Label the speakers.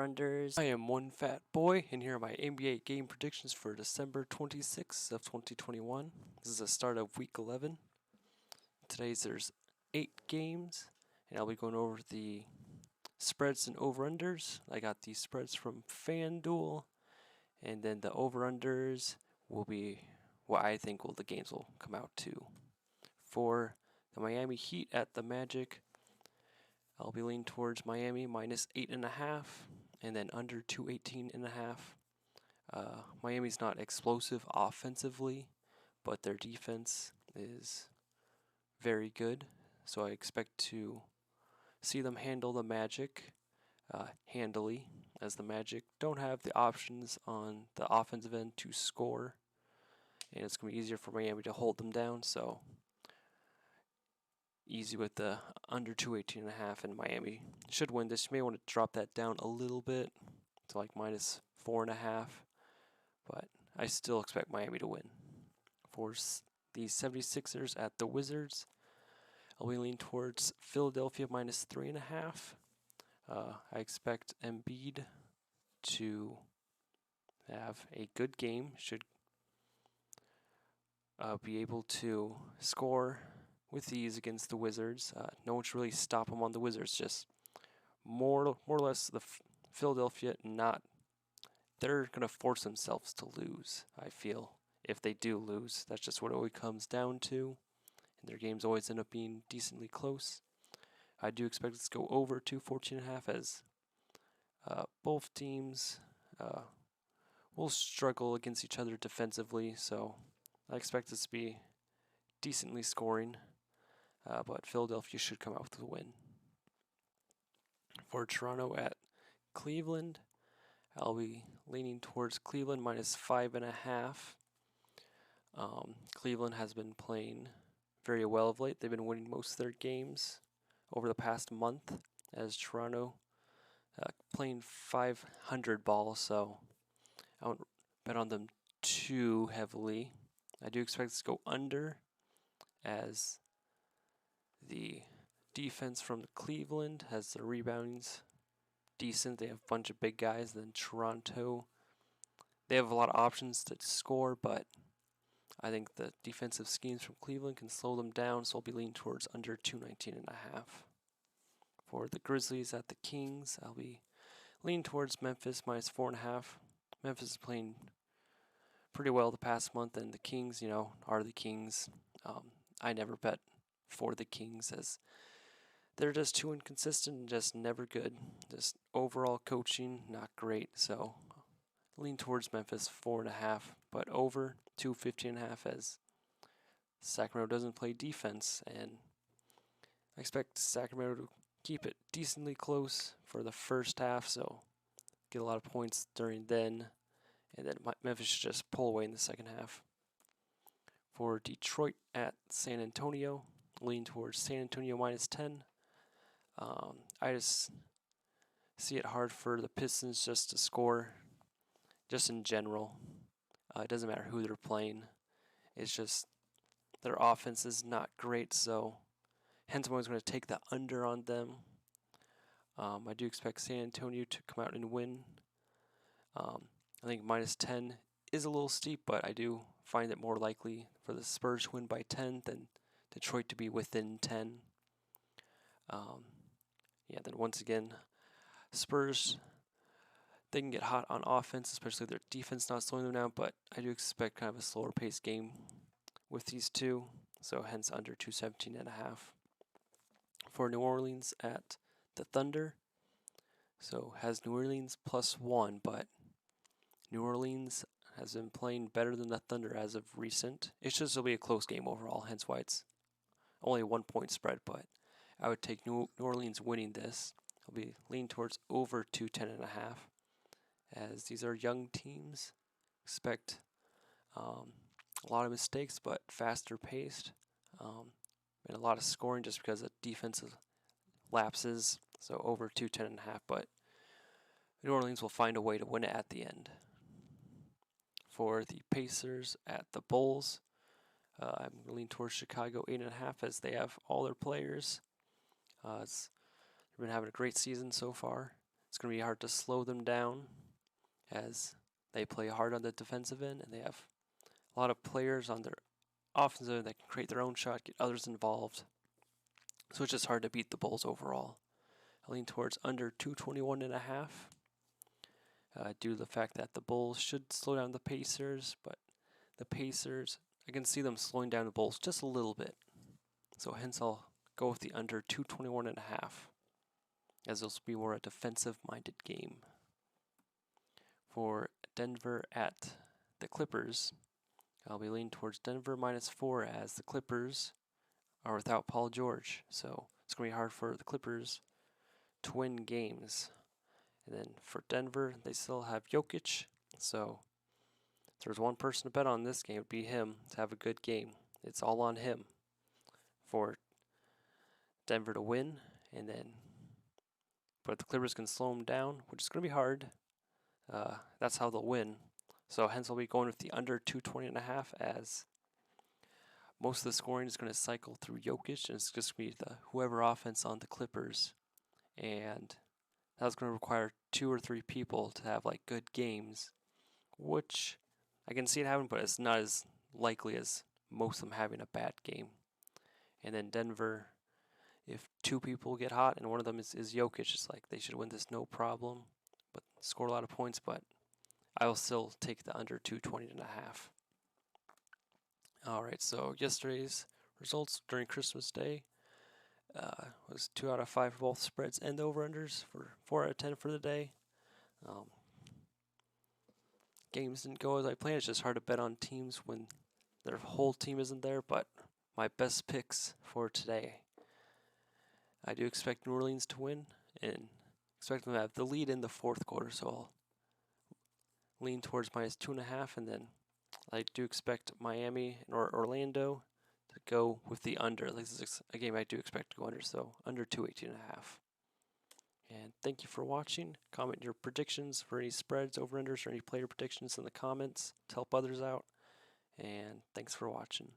Speaker 1: over-unders. I am one fat boy, and here are my NBA game predictions for December 26th of 2021. This is the start of Week 11. There's 8 games, and I'll be going over the spreads and over-unders. I got the spreads from FanDuel, and then the over-unders will be what I think the games will come out to. For the Miami Heat at the Magic, I'll be leaning towards Miami minus 8.5, and then under 218.5. Miami's not explosive offensively, but their defense is very good, so I expect to see them handle the Magic handily, as the Magic don't have the options on the offensive end to score, and it's going to be easier for Miami to hold them down, so easy with the under 218.5, and Miami should win this. You may want to drop that down a little bit to like minus 4.5, but I still expect Miami to win. For the 76ers at the Wizards, I'll be leaning towards Philadelphia minus 3.5. I expect Embiid to have a good game, should be able to score with ease against the Wizards. No one should really stop them on the Wizards. Just more or less the Philadelphia they're going to force themselves to lose, I feel. If they do lose, that's just what it always comes down to. And their games always end up being decently close. I do expect it to go over 214.5, as both teams will struggle against each other defensively. So I expect this to be decently scoring. But Philadelphia should come out with a win. For Toronto at Cleveland, I'll be leaning towards Cleveland minus 5.5. Cleveland has been playing very well of late. They've been winning most of their games over the past month, as Toronto playing 500 ball, so I won't bet on them too heavily. I do expect this to go under, as the defense from Cleveland has the reboundings decent. They have a bunch of big guys. Then Toronto, they have a lot of options to score, but I think the defensive schemes from Cleveland can slow them down, so I'll be leaning towards under 219.5. For the Grizzlies at the Kings, I'll be leaning towards Memphis minus 4.5. Memphis is playing pretty well the past month, and the Kings, are the Kings. I never bet for the Kings, as they're just too inconsistent and just never good. Just overall coaching, not great. So lean towards Memphis 4.5, but over 215.5, as Sacramento doesn't play defense, and I expect Sacramento to keep it decently close for the first half, so get a lot of points during then, and then Memphis should just pull away in the second half. For Detroit at San Antonio, lean towards San Antonio minus 10. I just see it hard for the Pistons just to score, just in general. It doesn't matter who they're playing. It's just their offense is not great, so hence I'm always going to take the under on them. I do expect San Antonio to come out and win. I think minus 10 is a little steep, but I do find it more likely for the Spurs to win by 10 than Detroit to be within 10. Then once again, Spurs, they can get hot on offense, especially their defense not slowing them down, but I do expect kind of a slower paced game with these two, so hence under 217.5. For New Orleans at the Thunder, so has New Orleans +1, but New Orleans has been playing better than the Thunder as of recent. It's just it'll be a close game overall, hence why it's only a 1-point spread, but I would take New Orleans winning this. I'll be leaning towards over 210.5, as these are young teams. Expect a lot of mistakes, but faster paced, and a lot of scoring just because of defensive lapses. So over 210.5, but New Orleans will find a way to win it at the end. For the Pacers at the Bulls, I'm leaning towards Chicago 8.5, as they have all their players. They've been having a great season so far. It's going to be hard to slow them down as they play hard on the defensive end, and they have a lot of players on their offensive end that can create their own shot, get others involved. So it's just hard to beat the Bulls overall. I lean towards under 221.5 due to the fact that the Bulls should slow down the Pacers, but the Pacers, I can see them slowing down the Bulls just a little bit. So hence I'll go with the under 221.5 as this will be more a defensive-minded game. For Denver at the Clippers, I'll be leaning towards Denver -4 as the Clippers are without Paul George. So it's going to be hard for the Clippers to win games. And then for Denver, they still have Jokic. So if there's one person to bet on this game, it would be him to have a good game. It's all on him for Denver to win. And then, but the Clippers can slow him down, which is going to be hard. That's how they'll win. So hence I'll be going with the under 220.5 as most of the scoring is going to cycle through Jokic, and it's just going to be the whoever offense on the Clippers. And that's going to require 2 or 3 people to have like good games, which I can see it happening, but it's not as likely as most of them having a bad game. And then Denver, if 2 people get hot and one of them is Jokic, it's like they should win this no problem, but score a lot of points. But I will still take the under 220.5. All right, so yesterday's results during Christmas Day was 2 out of 5 for both spreads and over-unders, for 4 out of 10 for the day. Games didn't go as I planned. It's just hard to bet on teams when their whole team isn't there, but my best picks for today, I do expect New Orleans to win and expect them to have the lead in the fourth quarter, so I'll lean towards -2.5, and then I do expect Miami or Orlando to go with the under. This is a game I do expect to go under, so under 218.5. And thank you for watching. Comment your predictions for any spreads, over-unders, or any player predictions in the comments to help others out. And thanks for watching.